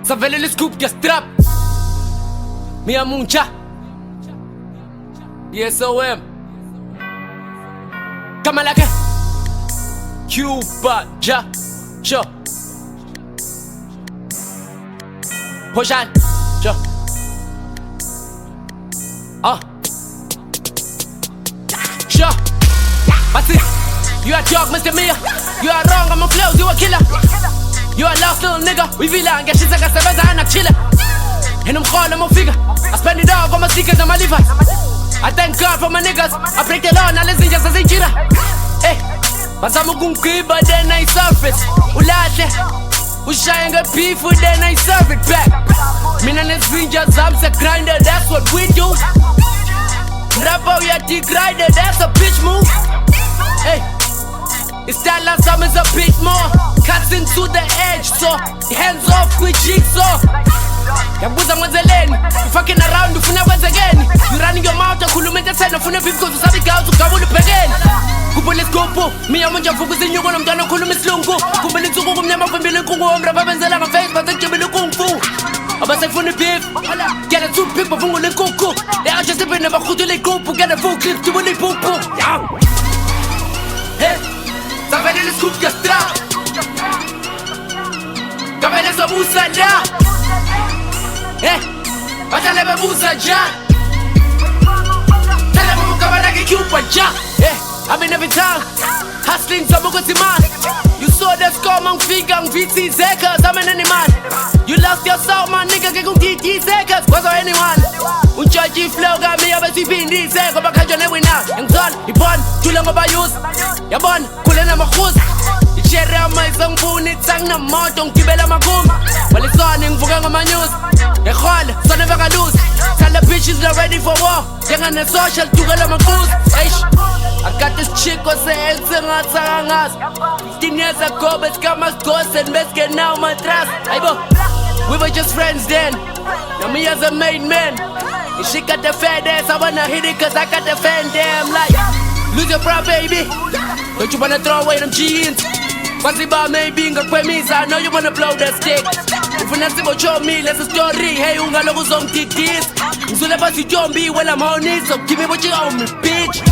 Ça fait le scoop de strap. Mia Muncha. DSOM. Kamalaka. Cuba. Ja. Sure. Pojan. Sure. Sure. That's it. You a joke, Mr. Mia. You are wrong, I'm a flow, you a killer. You a lost little nigga. We villain, get shit like a seven and a chiller. And I'm calling my figure. I spend it all for my stickers and my liver. I thank God for my niggas. I break the law, now listen just as a killer. Hey, but I'm a good but then I surface. Ulate, we shine a beef, then I serve it back. Me and the strangers, I'm a grinder, that's what we do. Rapper, we are the grinder, that's a bitch move. Hey, it's that last time is a bit more. Cuts into the edge, so hands off with jigsaw. Yabuza mwenzeleni, you fucking around, you funa once again. You running your mouth, and kulumete sena, funa beef, cause you sabi girls, you kabuli pegen. Kupole skopo, mi ya mwenja fuku zinyuko, na mtana kulumislungu. Kumbili tsuku kumnyama kumbili kungu, omra babenzela nga face, basa jibili kung fu. Abasa funa beef, get a two people, fungu le kuku. They are just sipping, never kudu le kupu, get a full clip, tubuli pupu. Hey, ça fait le scoop de strap. Kabele so musa ja. Hey, batale be musa ja. Tell them I'm coming like a Cuba ja. Hey, I'm in every town, hustling sabuko man. You saw the score, man, figang VT Zekers, I'm an animal. You lost your soul, man, nigga, get on DT Zekers, was there anyone? Unchaji flow, got me up as you been these Zekers, but can't you never now? And son, he born, too long about use. Ya born, coolin' on my hoes. Ichere ama isang punit sang na mo, tong kibela magum. Well, it's on, yung fugang on my news. They call, so never gonna lose. Tell the bitches not ready for war. Yang on the social, tugal on my goose. I got this chick who say it's a ngas. 15 years ago, but come as ghost and best get now my trust. We were just friends then. Now me as a made man. If she got the fat ass, I wanna hit it cause I got the fan damn like. Lose your pride, baby. Don't you wanna throw away them jeans? Once the bar may be in me, so I know you wanna blow that stick. If you're not about show me, let's a story. Hey, unga logo song this. So let us you don't be when I'm on it. So give me what you owe me, bitch.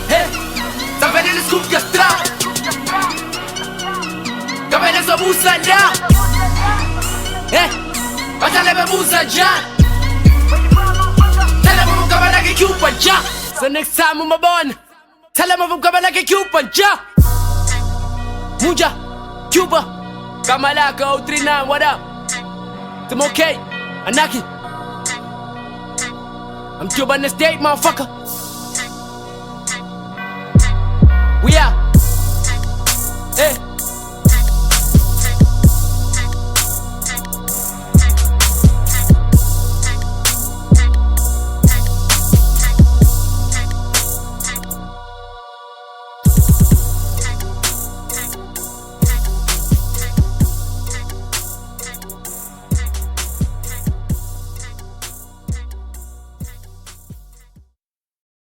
Hey, ça fait le scoop de strap. Kabele so musa ja. Hey, batale be musa ja. Tell them I'm coming like a Cuba ja. So next time I'm born, tell them I'm coming like a Cuba ja. Munja, Cuba, Kamalaka 039, what up? I'm okay, Anaki. I'm Cuban estate, motherfucker.